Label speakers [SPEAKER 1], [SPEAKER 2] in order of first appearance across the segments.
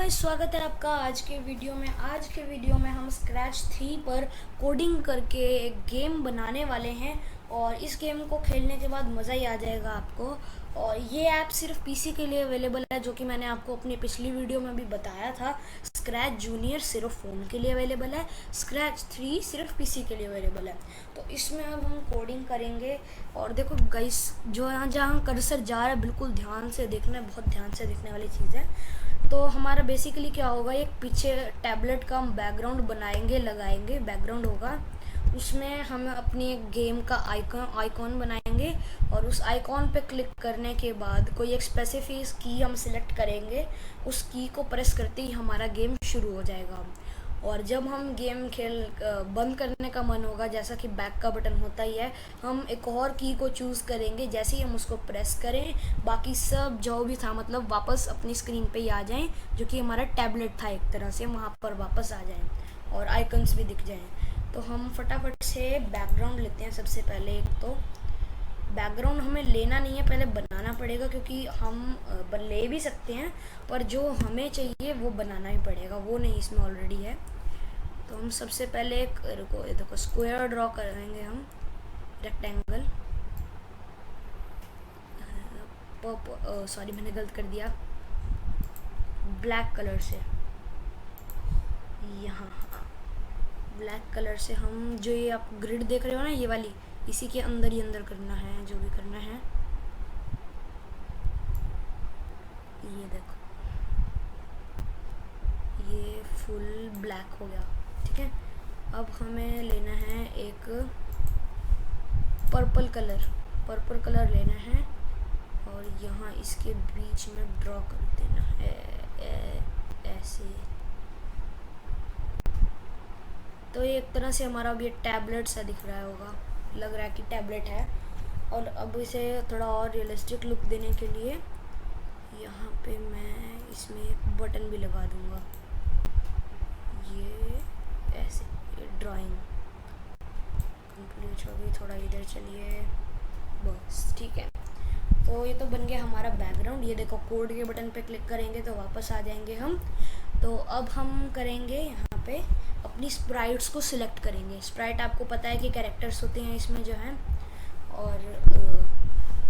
[SPEAKER 1] Guys, स्वागत है आपका आज के वीडियो में। आज के वीडियो में हम स्क्रैच 3 पर कोडिंग करके एक गेम बनाने वाले हैं और इस गेम को खेलने के बाद मज़ा ही आ जाएगा आपको। और ये ऐप सिर्फ पीसी के लिए अवेलेबल है, जो कि मैंने आपको अपनी पिछली वीडियो में भी बताया था। स्क्रैच जूनियर सिर्फ फ़ोन के लिए अवेलेबल है, स्क्रैच 3 सिर्फ पीसी के लिए अवेलेबल है। तो इसमें अब हम कोडिंग करेंगे। और देखो गाइस, जो यहाँ जहाँ कर्सर जा रहा है बिल्कुल ध्यान से देखना है, बहुत ध्यान से देखने वाली चीज़ है। तो हमारा बेसिकली क्या होगा, एक पीछे टैबलेट का हम बैकग्राउंड बनाएंगे, लगाएंगे बैकग्राउंड होगा, उसमें हम अपनी एक गेम का आइकॉन बनाएंगे और उस आइकॉन पे क्लिक करने के बाद कोई एक स्पेसिफिक की हम सिलेक्ट करेंगे। उस की को प्रेस करते ही हमारा गेम शुरू हो जाएगा। और जब हम गेम बंद करने का मन होगा, जैसा कि बैक का बटन होता ही है, हम एक और की को चूज़ करेंगे। जैसे ही हम उसको प्रेस करें, बाकी सब जो भी था मतलब वापस अपनी स्क्रीन पे ही आ जाएं, जो कि हमारा टैबलेट था एक तरह से, वहाँ पर वापस आ जाएं और आइकन्स भी दिख जाएं। तो हम फटाफट से बैकग्राउंड लेते हैं। सबसे पहले एक तो बैकग्राउंड हमें लेना नहीं है, पहले बनाना पड़ेगा, क्योंकि हम ले भी सकते हैं पर जो हमें चाहिए वो बनाना ही पड़ेगा, वो नहीं इसमें ऑलरेडी है। तो हम सबसे पहले एक देखो स्क्वायर ड्रॉ करेंगे हम, रेक्टेंगल। सॉरी, मैंने गलत कर दिया। ब्लैक कलर से यहाँ, ब्लैक कलर से हम जो ये आप ग्रिड देख रहे हो ना, ये वाली, इसी के अंदर ही अंदर करना है जो भी करना है। ये देखो, ये फुल ब्लैक हो गया, ठीक है। अब हमें लेना है एक पर्पल कलर लेना है और यहाँ इसके बीच में ड्रॉ कर देना है ऐसे। तो ये एक तरह से हमारा अब ये टैबलेट सा दिख रहा होगा, लग रहा है कि टैबलेट है। और अब इसे थोड़ा और रियलिस्टिक लुक देने के लिए यहाँ पे मैं इसमें एक बटन भी लगा दूँगा, ये ऐसे। ये ड्राइंग कंप्लीट हो गई, थोड़ा इधर चलिए, बस ठीक है। तो ये तो बन गया हमारा बैकग्राउंड। ये देखो, कोड के बटन पे क्लिक करेंगे तो वापस आ जाएंगे हम। तो अब हम करेंगे यहाँ पे अपनी स्प्राइट्स को सिलेक्ट करेंगे। स्प्राइट आपको पता है कि कैरेक्टर्स होते हैं इसमें जो हैं। और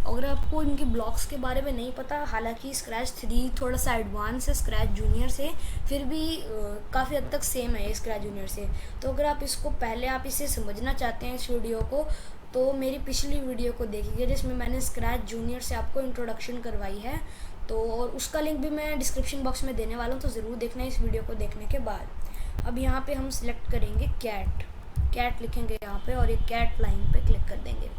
[SPEAKER 1] अगर आपको इनके ब्लॉक्स के बारे में नहीं पता, हालांकि स्क्रैच 3 थोड़ा सा एडवांस है स्क्रैच जूनियर से, फिर भी काफ़ी हद तक सेम है स्क्रैच जूनियर से। तो अगर आप इसे समझना चाहते हैं इस वीडियो को, तो मेरी पिछली वीडियो को देखिए जिसमें मैंने स्क्रैच जूनियर से आपको इंट्रोडक्शन करवाई है। तो और उसका लिंक भी मैं डिस्क्रिप्शन बॉक्स में देने वाला हूँ, तो ज़रूर देखना इस वीडियो को देखने के बाद। अब यहाँ पे हम सिलेक्ट करेंगे कैट लिखेंगे यहाँ पे और एक कैट लाइन पे क्लिक कर देंगे।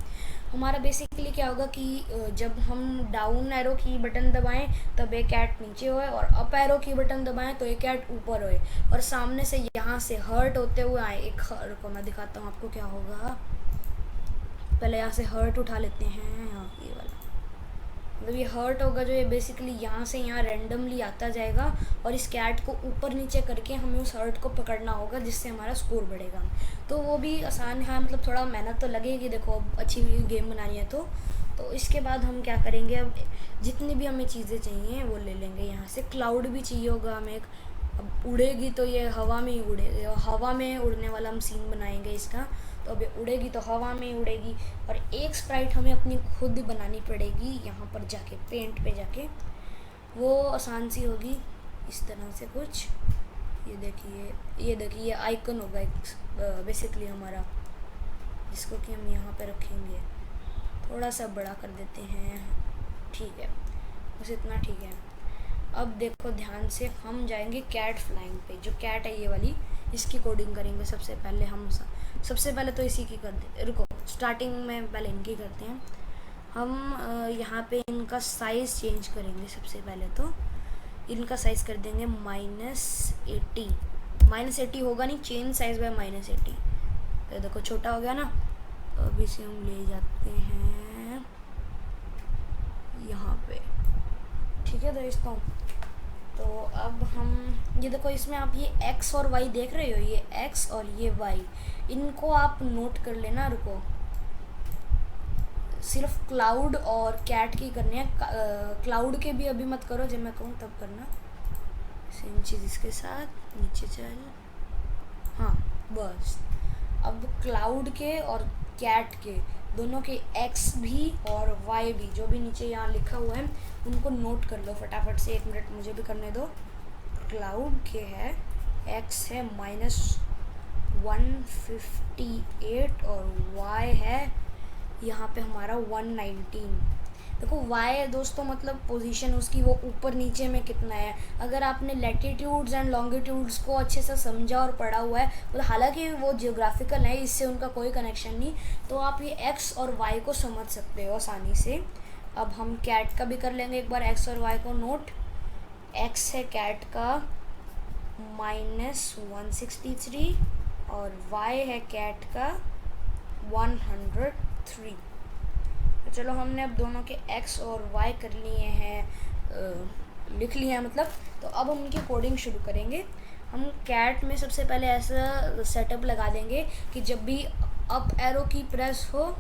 [SPEAKER 1] हमारा बेसिकली क्या होगा कि जब हम डाउन एरो की बटन दबाएं तब एक कैट नीचे होए, और अप एरो की बटन दबाएं तो एक कैट ऊपर होए, और सामने से यहाँ से हर्ट होते हुए आए। एक हर्ट को मैं दिखाता हूँ आपको क्या होगा। पहले यहाँ से हर्ट उठा लेते हैं, यहाँ ये वाला, मतलब ये हर्ट होगा जो, ये बेसिकली यहाँ से यहाँ रैंडमली आता जाएगा और इस कैट को ऊपर नीचे करके हमें उस हर्ट को पकड़ना होगा, जिससे हमारा स्कोर बढ़ेगा। तो वो भी आसान है, मतलब थोड़ा मेहनत तो लगेगी, देखो अब अच्छी गेम बनानी है तो इसके बाद हम क्या करेंगे, अब जितनी भी हमें चीज़ें चाहिए वो ले लेंगे। यहाँ से क्लाउड भी चाहिए होगा हमें। अब उड़ेगी तो ये हवा में ही हवा में उड़ने वाला हम सीन बनाएंगे इसका। तो अब ये उड़ेगी तो हवा में ही उड़ेगी। और एक स्प्राइट हमें अपनी खुद बनानी पड़ेगी, यहाँ पर जाके पेंट पे जाके, वो आसान सी होगी इस तरह से कुछ। ये देखिए आइकन होगा एक बेसिकली हमारा, जिसको कि हम यहाँ पे रखेंगे। थोड़ा सा बड़ा कर देते हैं, ठीक है, बस इतना ठीक है। अब देखो ध्यान से, हम जाएंगे कैट फ्लाइंग पे। जो कैट है ये वाली, इसकी कोडिंग करेंगे सबसे पहले हम। सबसे पहले तो इसी की कर दे, रुको स्टार्टिंग में पहले इनकी करते हैं हम। यहाँ पे इनका साइज़ चेंज करेंगे। सबसे पहले तो इनका साइज़ कर देंगे -80। -80 होगा नहीं, चेंज साइज़ बाय -80। तो देखो छोटा हो गया ना। अब इसे हम ले जाते हैं यहाँ पे, ठीक है दोस्तों। तो अब हम ये देखो, इसमें आप ये x और y देख रहे हो, ये x और ये y, इनको आप नोट कर लेना। रुको, सिर्फ क्लाउड और कैट की करनी है, क्लाउड के भी अभी मत करो, जब मैं कहूँ तब करना। सेम चीज़ इसके साथ नीचे चल। हाँ बस। अब क्लाउड के और कैट के दोनों के एक्स भी और वाई भी, जो भी नीचे यहाँ लिखा हुआ है उनको नोट कर लो फटाफट से। 1 मिनट मुझे भी करने दो। क्लाउड के है एक्स है -158 और वाई है यहाँ पे हमारा 119। देखो वाई दोस्तों मतलब पोजीशन उसकी वो ऊपर नीचे में कितना है। अगर आपने लैटिट्यूड्स एंड लॉन्गिट्यूड्स को अच्छे से समझा और पढ़ा हुआ है, तो हालांकि वो जियोग्राफिकल है, इससे उनका कोई कनेक्शन नहीं, तो आप ये एक्स और वाई को समझ सकते हो आसानी से। अब हम कैट का भी कर लेंगे एक बार, एक्स और वाई को नोट। एक्स है कैट का -163 और वाई है कैट का 103। तो चलो हमने अब दोनों के x और y कर लिए हैं, लिख लिए हैं मतलब। तो अब हम उनकी कोडिंग शुरू करेंगे। हम कैट में सबसे पहले ऐसा सेटअप लगा देंगे कि जब भी अप एरो की प्रेस हो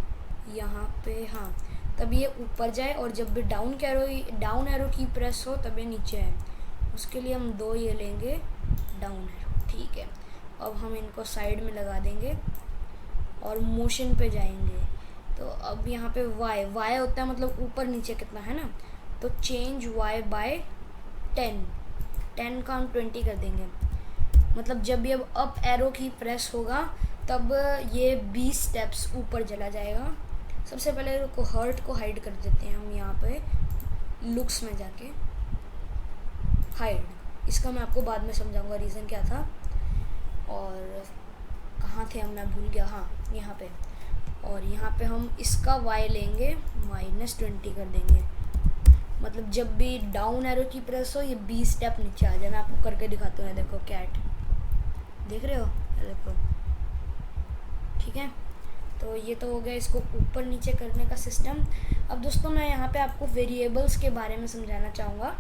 [SPEAKER 1] यहाँ पे, हाँ, तब ये ऊपर जाए, और जब भी डाउन एरो की प्रेस हो तब ये नीचे आए। उसके लिए हम 2 ये लेंगे डाउन एरो, ठीक है। अब हम इनको साइड में लगा देंगे और मोशन पे जाएंगे। तो अब यहाँ पे y होता है मतलब ऊपर नीचे कितना है ना, तो चेंज y बाय 10 का हम 20 कर देंगे। मतलब जब भी अब अप एरो की प्रेस होगा तब ये 20 स्टेप्स ऊपर चला जाएगा। सबसे पहले को हर्ट को हाइड कर देते हैं हम यहाँ पे लुक्स में जाके, हाइड। इसका मैं आपको बाद में समझाऊंगा रीज़न क्या था। और कहाँ थे हम, मैं भूल गया, हाँ यहाँ पे। और यहाँ पे हम इसका y लेंगे -20 कर देंगे। मतलब जब भी डाउन एरो की प्रेस हो ये 20 स्टेप नीचे आ जाए। मैं आपको करके दिखाता हूँ, देखो कैट, देख रहे हो, देखो, ठीक है। तो ये तो हो गया इसको ऊपर नीचे करने का सिस्टम। अब दोस्तों मैं यहाँ पे आपको वेरिएबल्स के बारे में समझाना चाहूँगा।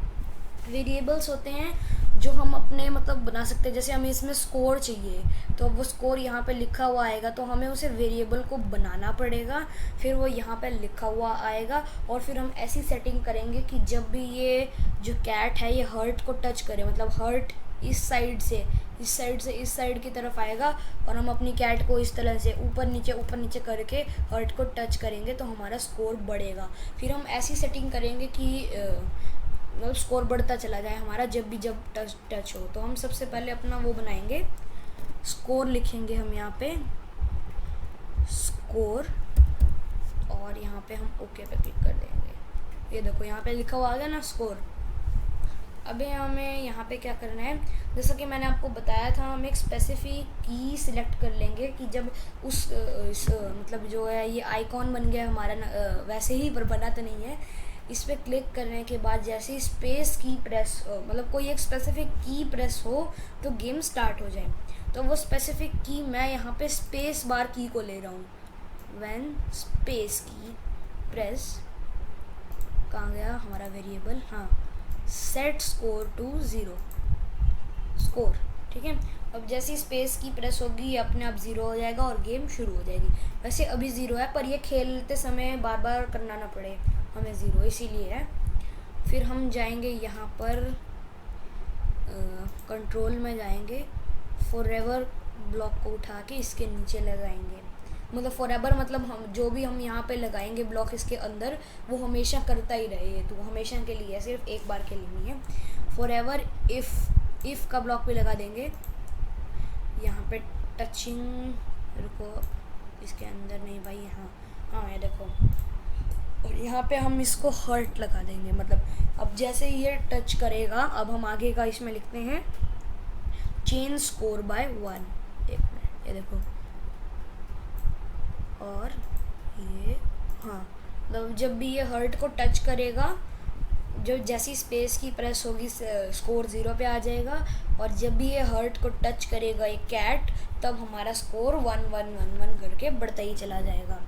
[SPEAKER 1] वेरिएबल्स होते हैं जो हम अपने मतलब बना सकते हैं। जैसे हमें इसमें स्कोर चाहिए, तो वो स्कोर यहाँ पे लिखा हुआ आएगा, तो हमें उसे वेरिएबल को बनाना पड़ेगा, फिर वो यहाँ पे लिखा हुआ आएगा। और फिर हम ऐसी सेटिंग करेंगे कि जब भी ये जो कैट है ये हर्ट को टच करे, मतलब हर्ट इस साइड से इस साइड की तरफ आएगा, और हम अपनी कैट को इस तरह से ऊपर नीचे करके हर्ट को टच करेंगे तो हमारा स्कोर बढ़ेगा। फिर हम ऐसी सेटिंग करेंगे कि मतलब स्कोर बढ़ता चला जाए हमारा जब टच हो। तो हम सबसे पहले अपना वो बनाएंगे, स्कोर लिखेंगे हम यहाँ पे स्कोर, और यहाँ पे हम ओके पे क्लिक कर देंगे। ये देखो यहाँ पे लिखा हुआ आ गया ना स्कोर। अभी हमें यहाँ पे क्या करना है, जैसा कि मैंने आपको बताया था, हम एक स्पेसिफिक की सिलेक्ट कर लेंगे कि जब मतलब जो है ये आइकॉन बन गया हमारा, वैसे ही पर बना तो नहीं है। इस पर क्लिक करने के बाद जैसे ही स्पेस की प्रेस मतलब कोई एक स्पेसिफिक की प्रेस हो तो गेम स्टार्ट हो जाए। तो वो स्पेसिफिक की मैं यहाँ पे स्पेस बार की को ले रहा हूँ। व्हेन स्पेस की प्रेस, कहाँ गया हमारा वेरिएबल, हाँ, सेट स्कोर टू 0 स्कोर, ठीक है। अब जैसी स्पेस की प्रेस होगी ये अपने आप 0 हो जाएगा और गेम शुरू हो जाएगी। वैसे अभी 0 है, पर ये खेलते समय बार बार करना ना पड़े हमें 0, इसीलिए है। फिर हम जाएंगे यहाँ पर कंट्रोल में जाएंगे, फॉरएवर ब्लॉक को उठा के इसके नीचे लगाएंगे। मतलब फॉरएवर मतलब हम जो भी हम यहाँ पे लगाएंगे ब्लॉक इसके अंदर, वो हमेशा करता ही रहे, तो हमेशा के लिए, सिर्फ एक बार के लिए नहीं है। फॉरएवर इफ़ का ब्लॉक भी लगा देंगे यहाँ पे टचिंग, रुको इसके अंदर नहीं भाई, हाँ ये देखो। और यहाँ पे हम इसको हर्ट लगा देंगे, मतलब अब जैसे ये टच करेगा, अब हम आगे का इसमें लिखते हैं चेंज स्कोर बाय 1। एक मिनट, ये देखो, और ये, हाँ, मतलब जब भी ये हर्ट को टच करेगा, जो जैसी स्पेस की प्रेस होगी स्कोर 0 पे आ जाएगा, और जब भी ये हर्ट को टच करेगा ये कैट, तब हमारा स्कोर 1111 करके बढ़ता ही चला जाएगा।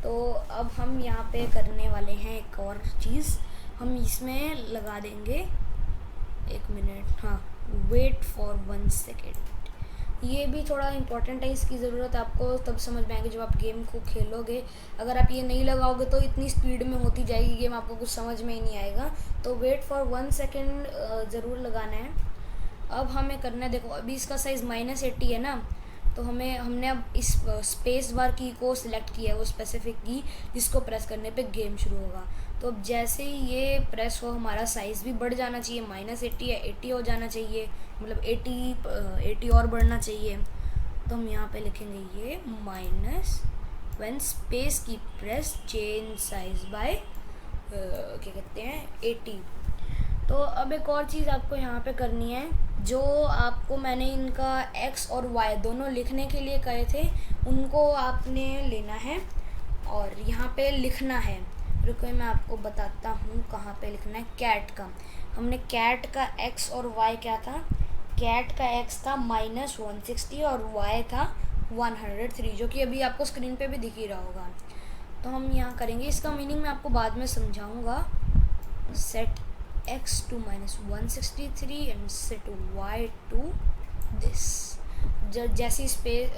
[SPEAKER 1] तो अब हम यहाँ पे करने वाले हैं एक और चीज़, हम इसमें लगा देंगे, 1 मिनट, हाँ, वेट फॉर 1 सेकेंड। ये भी थोड़ा इम्पोर्टेंट है, इसकी ज़रूरत आपको तब समझ में आएगी जब आप गेम को खेलोगे। अगर आप ये नहीं लगाओगे तो इतनी स्पीड में होती जाएगी गेम, आपको कुछ समझ में ही नहीं आएगा। तो वेट फॉर 1 सेकेंड ज़रूर लगाना है। अब हमें करना है, देखो अभी इसका साइज़ -80 है ना, तो हमने अब इस स्पेस बार की को सिलेक्ट किया है, वो स्पेसिफिक की जिसको प्रेस करने पे गेम शुरू होगा। तो अब जैसे ही ये प्रेस हो हमारा साइज़ भी बढ़ जाना चाहिए, -80 या 80 हो जाना चाहिए, मतलब 80 और बढ़ना चाहिए। तो हम यहाँ पे लिखेंगे ये minus when space key press change size bye क्या कहते हैं 80। तो अब एक और चीज़ आपको यहाँ पे करनी है, जो आपको मैंने इनका x और y दोनों लिखने के लिए कहे थे उनको आपने लेना है और यहाँ पे लिखना है। रुको मैं आपको बताता हूँ कहाँ पे लिखना है। कैट का हमने कैट का x और y क्या था, कैट का x था -160 और y था 103, जो कि अभी आपको स्क्रीन पे भी दिख ही रहा होगा। तो हम यहाँ करेंगे, इसका मीनिंग मैं आपको बाद में समझाऊंगा। Set x to -163 and set y to this. जैसी स्पेस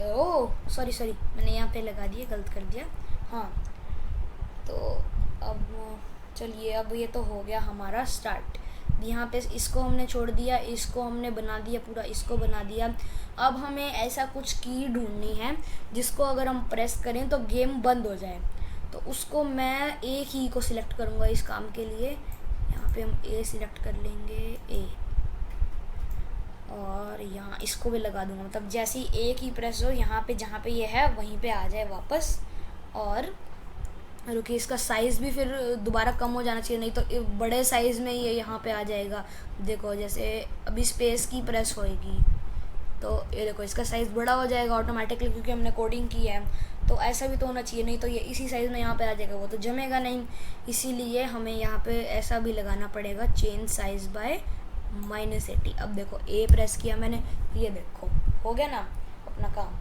[SPEAKER 1] सॉरी मैंने यहाँ पे लगा दिया, गलत कर दिया। हाँ तो अब चलिए, अब ये तो हो गया हमारा स्टार्ट। यहाँ पे इसको हमने छोड़ दिया, इसको हमने बना दिया पूरा, इसको बना दिया। अब हमें ऐसा कुछ की ढूंढनी है जिसको अगर हम प्रेस करें तो गेम बंद हो जाए। तो उसको मैं ए की को सिलेक्ट करूँगा इस काम के लिए। यहाँ पे हम ए सिलेक्ट कर लेंगे, ए, और यहाँ इसको भी लगा दूँगा, मतलब जैसे ही ए की प्रेस हो यहाँ पे जहाँ पे ये है वहीं पे आ जाए वापस। और रुकिए, इसका साइज़ भी फिर दोबारा कम हो जाना चाहिए, नहीं तो बड़े साइज़ में ये यहाँ पे आ जाएगा। देखो जैसे अभी स्पेस की प्रेस होएगी तो ये देखो इसका साइज़ बड़ा हो जाएगा ऑटोमेटिकली, क्योंकि हमने कोडिंग की है। तो ऐसा भी तो होना चाहिए, नहीं तो ये इसी साइज़ में यहाँ पे आ जाएगा, वो तो जमेगा नहीं। इसीलिए हमें यहाँ पे ऐसा भी लगाना पड़ेगा, चेंज साइज़ बाय -80। अब देखो ए प्रेस किया मैंने, ये देखो हो गया ना अपना काम।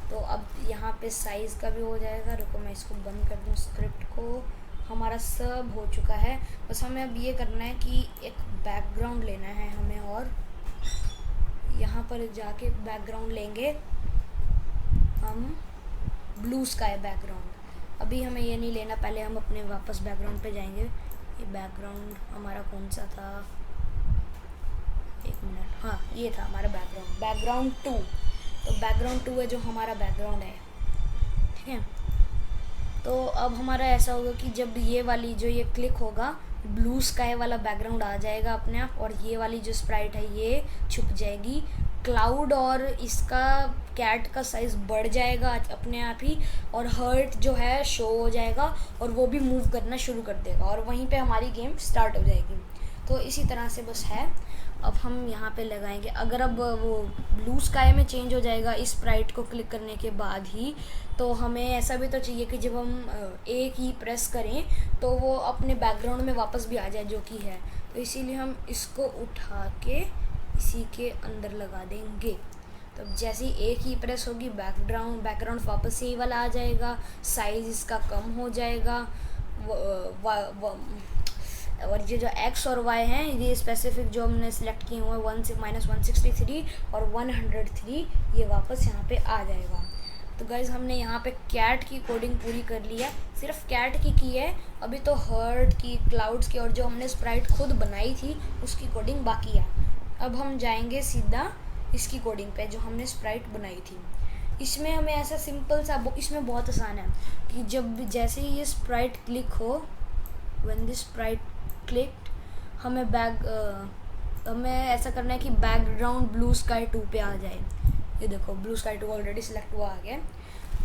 [SPEAKER 1] तो अब यहाँ पे साइज़ का भी हो जाएगा। रुको मैं इसको बंद कर दूँ स्क्रिप्ट को। हमारा सब हो चुका है, बस हमें अब ये करना है कि एक बैकग्राउंड लेना है हमें, और यहाँ पर जाके बैकग्राउंड लेंगे हम, ब्लू स्काई बैकग्राउंड। अभी हमें ये नहीं लेना, पहले हम अपने वापस बैकग्राउंड पे जाएंगे। ये बैकग्राउंड हमारा कौन सा था, एक मिनट, हाँ ये था हमारा बैकग्राउंड 2। तो बैकग्राउंड 2 है जो हमारा बैकग्राउंड है, ठीक है। तो अब हमारा ऐसा होगा कि जब ये वाली जो ये क्लिक होगा, ब्लू स्काई वाला बैकग्राउंड आ जाएगा अपने आप, और ये वाली जो स्प्राइट है ये छुप जाएगी। क्लाउड और इसका कैट का साइज़ बढ़ जाएगा अपने आप ही, और हर्ट जो है शो हो जाएगा और वो भी मूव करना शुरू कर देगा, और वहीं पे हमारी गेम स्टार्ट हो जाएगी। तो इसी तरह से बस है। अब हम यहाँ पे लगाएंगे, अगर अब वो ब्लू स्काई में चेंज हो जाएगा इस स्प्राइट को क्लिक करने के बाद ही, तो हमें ऐसा भी तो चाहिए कि जब हम ए की प्रेस करें तो वो अपने बैकग्राउंड में वापस भी आ जाए जो कि है। तो इसीलिए हम इसको उठा के इसी के अंदर लगा देंगे। तो जैसे ही ए की प्रेस होगी बैकग्राउंड वापस यही वाला आ जाएगा, साइज़ इसका कम हो जाएगा, और ये जो x और y हैं ये स्पेसिफिक जो हमने सेलेक्ट किए हुए हैं -163 और 103, ये वापस यहाँ पे आ जाएगा। तो गाइज़ हमने यहाँ पे कैट की कोडिंग पूरी कर ली है, सिर्फ कैट की है। अभी तो हर्ट की, क्लाउड्स की और जो हमने स्प्राइट खुद बनाई थी उसकी कोडिंग बाकी है। अब हम जाएंगे सीधा इसकी कोडिंग पे जो हमने स्प्राइट बनाई थी। इसमें हमें ऐसा सिंपल सा, इसमें बहुत आसान है कि जब जैसे ही ये स्प्राइट क्लिक हो, व्हेन दिस स्प्राइट क्लिक्ड, हमें ऐसा करना है कि बैकग्राउंड ब्लू स्काई 2 पे आ जाए। ये देखो ब्लू स्काई 2 ऑलरेडी सिलेक्ट हुआ आ गया।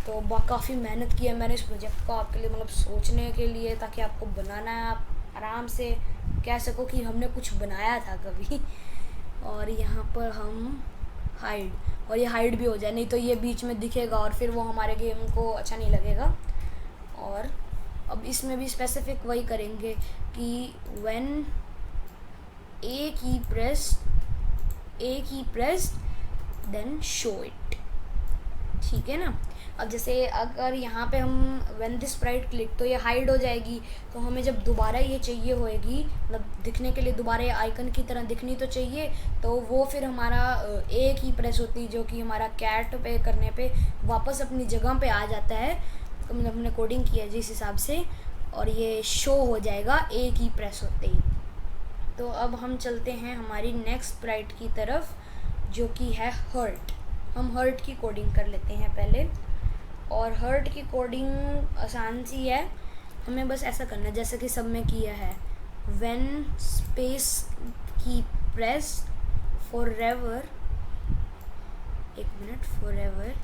[SPEAKER 1] तो काफ़ी मेहनत की है मैंने इस प्रोजेक्ट को आपके लिए, मतलब सोचने के लिए, ताकि आपको बनाना है, आप आराम से कह सको कि हमने कुछ बनाया था कभी। और यहाँ पर हम हाइड, और ये हाइड भी हो जाए, नहीं तो ये बीच में दिखेगा और फिर वो हमारे गेम को अच्छा नहीं लगेगा। और अब इसमें भी स्पेसिफिक वही करेंगे कि व्हेन ए की प्रेस देन शो इट, ठीक है ना। अब जैसे अगर यहाँ पे हम व्हेन दिस स्प्राइट क्लिक, तो ये हाइड हो जाएगी। तो हमें जब दोबारा ये चाहिए होएगी, मतलब दिखने के लिए दोबारा ये आइकन की तरह दिखनी तो चाहिए, तो वो फिर हमारा ए की प्रेस होती, जो कि हमारा कैट पे करने पे वापस अपनी जगह पे आ जाता है। तो मतलब हमने कोडिंग किया जिस हिसाब से, और ये शो हो जाएगा ए की प्रेस होते ही। तो अब हम चलते हैं हमारी नेक्स्ट स्प्राइट की तरफ, जो कि है हर्ट। हम हर्ट की कोडिंग कर लेते हैं पहले, और हर्ट की कोडिंग आसान सी है। हमें बस ऐसा करना है जैसे कि सब में किया है, when space key press forever, एक minute, forever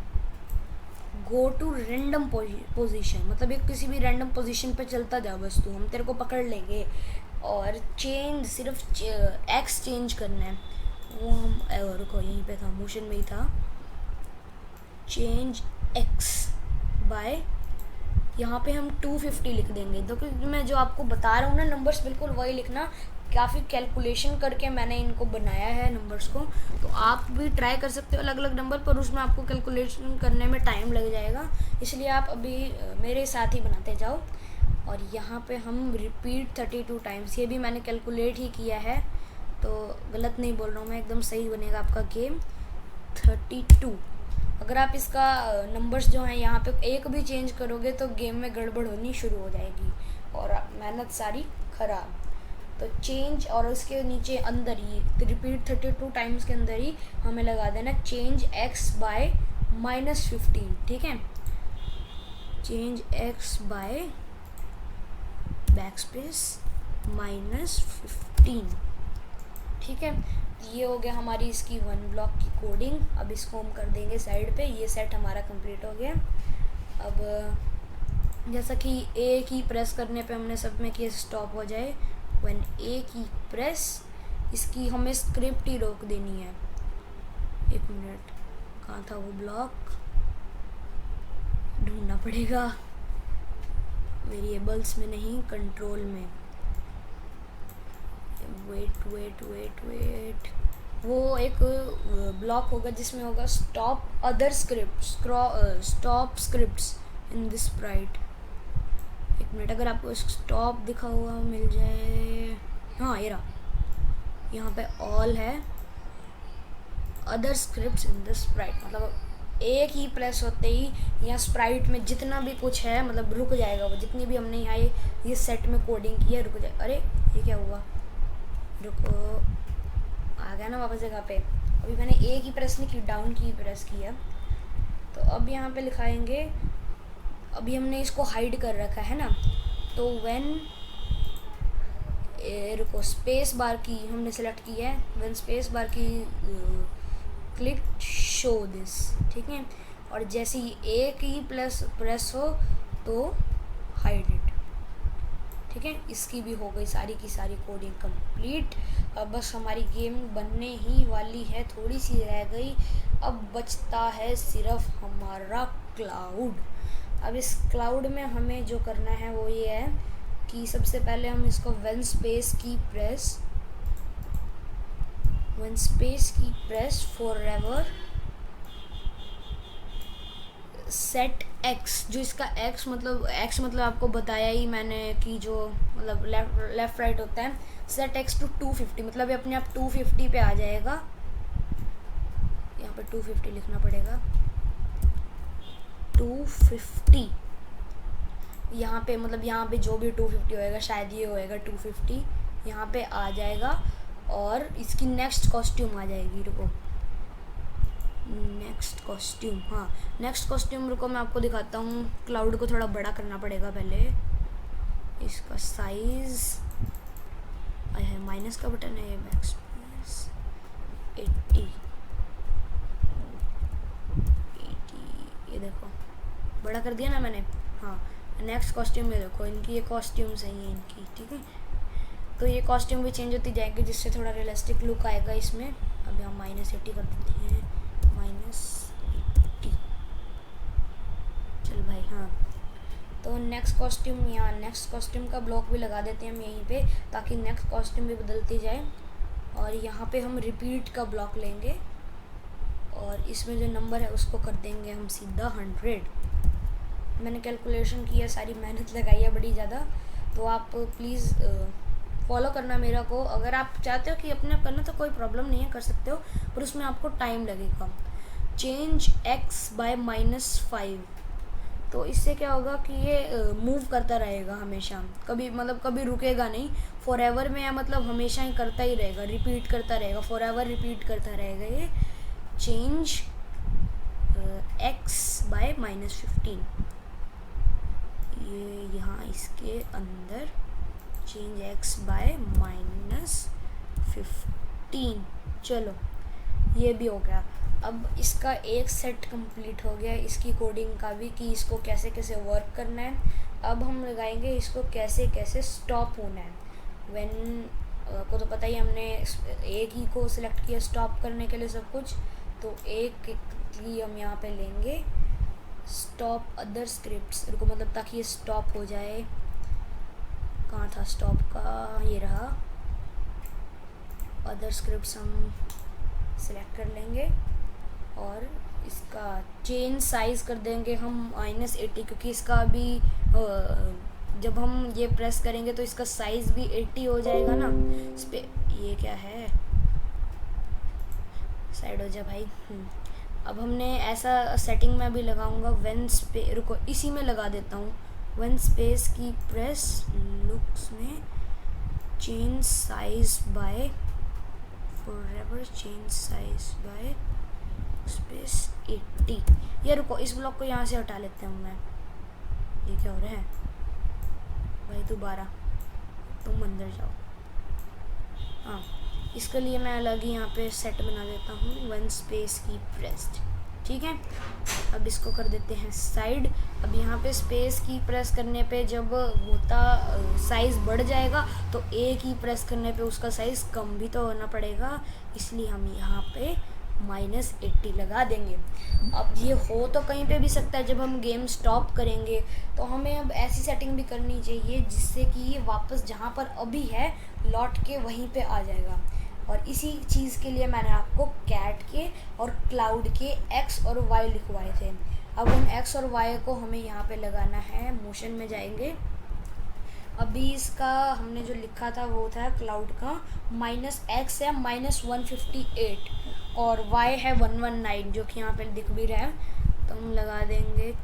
[SPEAKER 1] go to random position, मतलब एक किसी भी रैंडम पोजीशन पे चलता जा बस तू, हम तेरे को पकड़ लेंगे। और चेंज, सिर्फ एक्स चेंज करना है, वो हम रुको यहीं पे था, मोशन में ही था, चेंज एक्स बाय, यहाँ पे हम 250 लिख देंगे। तो क्योंकि मैं जो आपको बता रहा हूँ ना नंबर्स, बिल्कुल वही लिखना। काफ़ी कैलकुलेशन करके मैंने इनको बनाया है नंबर्स को, तो आप भी ट्राई कर सकते हो अलग अलग नंबर, पर उसमें आपको कैलकुलेशन करने में टाइम लग जाएगा, इसलिए आप अभी मेरे साथ ही बनाते जाओ। और यहाँ पे हम रिपीट 32 टाइम्स, ये भी मैंने कैलकुलेट ही किया है, तो गलत नहीं बोल रहा हूँ मैं, एकदम सही बनेगा आपका गेम। 32, अगर आप इसका नंबर्स जो हैं यहाँ पे एक भी चेंज करोगे तो गेम में गड़बड़ होनी शुरू हो जाएगी और मेहनत सारी खराब। तो चेंज, और उसके नीचे अंदर ही रिपीट 32 टाइम्स के अंदर ही हमें लगा देना चेंज एक्स बाय -15, ठीक है। चेंज एक्स बाय बैकस्पेस -15, ठीक है। ये हो गया हमारी इसकी 1 ब्लॉक की कोडिंग। अब इसको हम कर देंगे साइड पे, ये सेट हमारा कंप्लीट हो गया। अब जैसा कि ए की प्रेस करने पे हमने सब में किया स्टॉप हो जाए, व्हेन ए की प्रेस, इसकी हमें स्क्रिप्ट ही रोक देनी है। एक मिनट, कहाँ था वो ब्लॉक, ढूंढना पड़ेगा, वेरिएबल्स में नहीं, कंट्रोल में। वेट, वो एक ब्लॉक होगा जिसमें होगा stop other script, stop scripts in this Sprite. एक मिनट, अगर आपको स्टॉप दिखा हुआ मिल जाए, हाँ ये रहा, यहाँ पे ऑल है, other scripts in this Sprite, मतलब एक ही प्रेस होते ही यहाँ स्प्राइट में जितना भी कुछ है मतलब रुक जाएगा वो, जितनी भी हमने यहाँ ये सेट में कोडिंग की है रुक जाए। अरे ये क्या हुआ, रुको, आ गया ना वापस जगह पे। अभी मैंने ए की प्रेस नहीं की, डाउन की प्रेस की है। तो अब यहाँ पे लिखाएंगे, अभी हमने इसको हाइड कर रखा है ना, तो व्हेन, रुको, स्पेस बार की हमने सेलेक्ट की है, व्हेन स्पेस बार की क्लिक शो दिस, ठीक है। और जैसे ही ए की प्रेस हो तो हाइड इट, ठीक है। इसकी भी हो गई सारी की सारी कोडिंग कंप्लीट। अब बस हमारी गेम बनने ही वाली है, थोड़ी सी रह गई। अब बचता है सिर्फ हमारा क्लाउड। अब इस क्लाउड में हमें जो करना है वो ये है कि सबसे पहले हम इसको when space key press forever set x, जो इसका एक्स मतलब आपको बताया ही मैंने कि जो मतलब लेफ्ट राइट होता है, सेट एक्स टू 250, मतलब ये अपने आप 250 पे आ जाएगा। यहाँ पे 250 लिखना पड़ेगा, 250, यहाँ पे मतलब यहाँ पे जो भी 250 होएगा, शायद ये होएगा 250, यहाँ पे आ जाएगा। और इसकी नेक्स्ट कॉस्ट्यूम आ जाएगी, रुको, नेक्स्ट कॉस्ट्यूम, हाँ नेक्स्ट कॉस्ट्यूम, रुको मैं आपको दिखाता हूँ। क्लाउड को थोड़ा बड़ा करना पड़ेगा पहले, इसका साइज है, माइनस का बटन है, बैकस्पेस 80, ये देखो बड़ा कर दिया ना मैंने। हाँ, नेक्स्ट कॉस्ट्यूम में देखो, इनकी ये कॉस्ट्यूम्स हैं ये इनकी, ठीक है। तो ये कॉस्ट्यूम भी चेंज होती जाएगी जिससे थोड़ा रियलिस्टिक लुक आएगा इसमें। अभी हम -80 कर देते हैं, -80, चल भाई। हाँ, तो नेक्स्ट कॉस्ट्यूम, यहाँ नेक्स्ट कॉस्ट्यूम का ब्लॉक भी लगा देते हैं हम यहीं पे, ताकि नेक्स्ट कॉस्ट्यूम भी बदलती जाए। और यहाँ पे हम रिपीट का ब्लॉक लेंगे और इसमें जो नंबर है उसको कर देंगे हम सीधा 100। मैंने कैलकुलेशन किया, सारी मेहनत लगाई है बड़ी ज़्यादा, तो आप प्लीज़ फॉलो करना मेरा को। अगर आप चाहते हो कि अपने आप करना तो कोई प्रॉब्लम नहीं है, कर सकते हो, पर उसमें आपको टाइम लगेगा। चेंज एक्स बाय -5, तो इससे क्या होगा कि ये मूव करता रहेगा हमेशा, कभी रुकेगा नहीं। फॉरएवर में है मतलब हमेशा ही करता ही रहेगा, रिपीट करता रहेगा, फॉरएवर रिपीट करता रहेगा ये। चेंज x बाय -15, ये यहाँ इसके अंदर चेंज x बाय -15। चलो ये भी हो गया। अब इसका एक सेट कंप्लीट हो गया, इसकी कोडिंग का भी, कि इसको कैसे कैसे वर्क करना है। अब हम लगाएंगे इसको कैसे कैसे स्टॉप होना है। व्हेन को तो पता ही, हमने एक ही को सिलेक्ट किया स्टॉप करने के लिए सब कुछ, तो एक ही हम यहाँ पे लेंगे स्टॉप अदर स्क्रिप्ट्स को, मतलब ताकि ये स्टॉप हो जाए। कहाँ था स्टॉप का, ये रहा। अदर स्क्रिप्ट्स हम सिलेक्ट कर लेंगे और इसका चेन साइज़ कर देंगे हम -80, क्योंकि इसका अभी जब हम ये प्रेस करेंगे तो इसका साइज़ भी 80 हो जाएगा ना। इस पे ये क्या है, साइड हो जा भाई। अब हमने ऐसा सेटिंग में भी लगाऊंगा, व्हेन स्पेस, रुको इसी में लगा देता हूँ, when space key press looks में change size by forever, change size by space 80। ये रुको, इस ब्लॉक को यहाँ से हटा लेते हैं मैं। ये क्या हो रहा है भाई, दोबारा तुम अंदर जाओ। हाँ, इसके लिए मैं अलग ही यहाँ पे सेट बना देता हूँ, व्हेन स्पेस की प्रेस्ड। ठीक है, अब इसको कर देते हैं साइड। अब यहाँ पे स्पेस की प्रेस करने पे जब होता साइज़ बढ़ जाएगा, तो एक ही प्रेस करने पे उसका साइज़ कम भी तो होना पड़ेगा, इसलिए हम यहाँ पे -80 लगा देंगे। अब ये हो तो कहीं पे भी सकता है, जब हम गेम स्टॉप करेंगे तो हमें अब ऐसी सेटिंग भी करनी चाहिए जिससे कि ये वापस जहाँ पर अभी है लौट के वहीं पे आ जाएगा। और इसी चीज़ के लिए मैंने आपको कैट के और क्लाउड के x और y लिखवाए थे। अब उन x और y को हमें यहाँ पे लगाना है, मोशन में जाएंगे। अभी इसका हमने जो लिखा था वो था क्लाउड का -x है -158 और y है 119, जो कि यहाँ पे दिख भी रहा है। तो हम लगा देंगे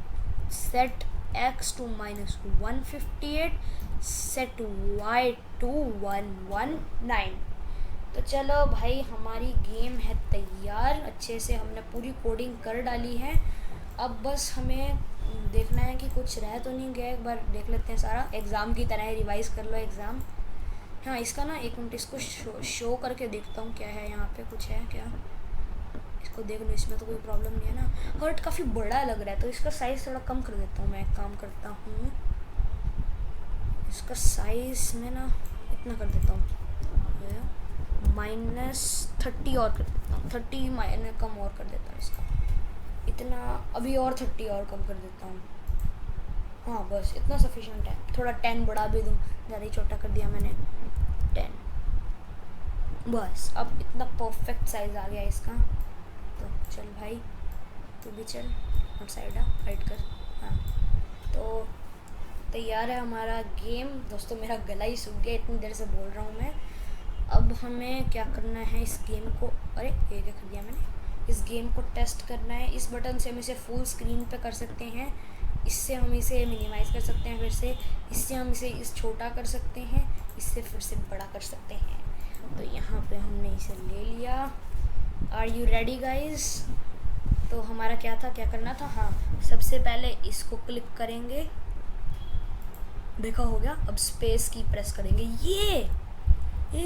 [SPEAKER 1] set x to -158, set y to 119। तो चलो भाई, हमारी गेम है तैयार, अच्छे से हमने पूरी कोडिंग कर डाली है। अब बस हमें देखना है कि कुछ रह तो नहीं गया, एक बार देख लेते हैं सारा, एग्ज़ाम की तरह रिवाइज़ कर लो एग्ज़ाम। हाँ, इसका ना एक मिनट इसको शो करके देखता हूँ क्या है यहाँ पे, कुछ है क्या, इसको देख लो, इसमें तो कोई प्रॉब्लम नहीं है ना। हर्ट काफ़ी बड़ा लग रहा है, तो इसका साइज़ थोड़ा कम कर देता हूँ मैं। एक काम करता हूँ, इसका साइज़ में ना इतना कर देता हूँ, -30 और कर देता हूँ, 30 माइनस कम और कर देता हूँ इसका, इतना अभी और 30 और कम कर देता हूँ। हाँ बस इतना सफिशिएंट है। थोड़ा 10 बढ़ा भी दूँ, ज़्यादा ही छोटा कर दिया मैंने, 10 बस। अब इतना परफेक्ट साइज़ आ गया इसका। तो चल भाई, तू भी चल और साइड आ, हाइड कर। हाँ, तो तैयार है हमारा गेम। दोस्तों मेरा गला ही सूख गया, इतनी देर से बोल रहा हूँ मैं। अब हमें क्या करना है, इस गेम को, अरे ये क्या कर दिया मैंने, इस गेम को टेस्ट करना है। इस बटन से हम इसे फुल स्क्रीन पे कर सकते हैं, इससे हम इसे मिनिमाइज़ कर सकते हैं, फिर से इससे हम इसे छोटा कर सकते हैं, इससे फिर से बड़ा कर सकते हैं। तो यहाँ पे हमने इसे ले लिया। Are you ready guys? तो हमारा क्या था, क्या करना था, हाँ सबसे पहले इसको क्लिक करेंगे, देखा हो गया। अब स्पेस की प्रेस करेंगे, ये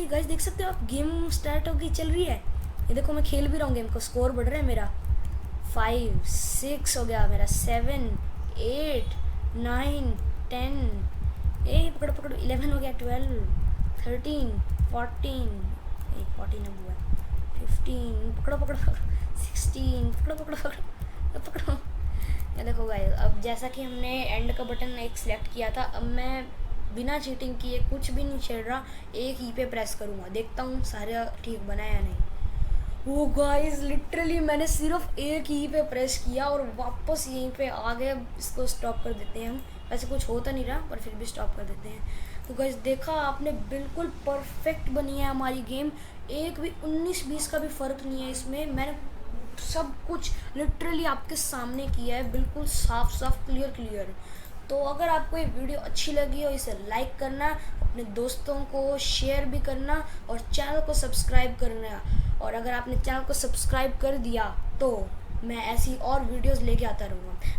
[SPEAKER 1] गाइस देख सकते हो आप, गेम स्टार्ट होगी, चल रही है। ये देखो मैं खेल भी रहा हूँ गेम को, स्कोर बढ़ रहा है मेरा, 5 6 हो गया मेरा, 7 8 9 10, पकड़ो पकड़ो, 11 हो गया, 12 13 14 अब हुआ, 15 पकड़ो पकड़ो, 16 पकड़ो पकड़ो पकड़ो पकड़ो। ये देखो गाइस, अब जैसा कि हमने एंड का बटन एक सिलेक्ट किया था, अब मैं बिना चीटिंग किए, कुछ भी नहीं छेड़ रहा, एक ही पे प्रेस करूँगा, देखता हूँ सारे ठीक बना या नहीं। वो गाइस लिटरली मैंने सिर्फ एक ही पे प्रेस किया और वापस यहीं पे आ गए। इसको स्टॉप कर देते हैं हम, वैसे कुछ हो तो नहीं रहा पर फिर भी स्टॉप कर देते हैं। तो गाइस देखा आपने, बिल्कुल परफेक्ट बनी है हमारी गेम, एक भी 19-20 का भी फ़र्क नहीं है इसमें। मैंने सब कुछ लिटरली आपके सामने किया है, बिल्कुल साफ साफ क्लियर। तो अगर आपको ये वीडियो अच्छी लगी हो इसे लाइक करना, अपने दोस्तों को शेयर भी करना और चैनल को सब्सक्राइब करना। और अगर आपने चैनल को सब्सक्राइब कर दिया तो मैं ऐसी और वीडियोस लेके आता रहूँगा।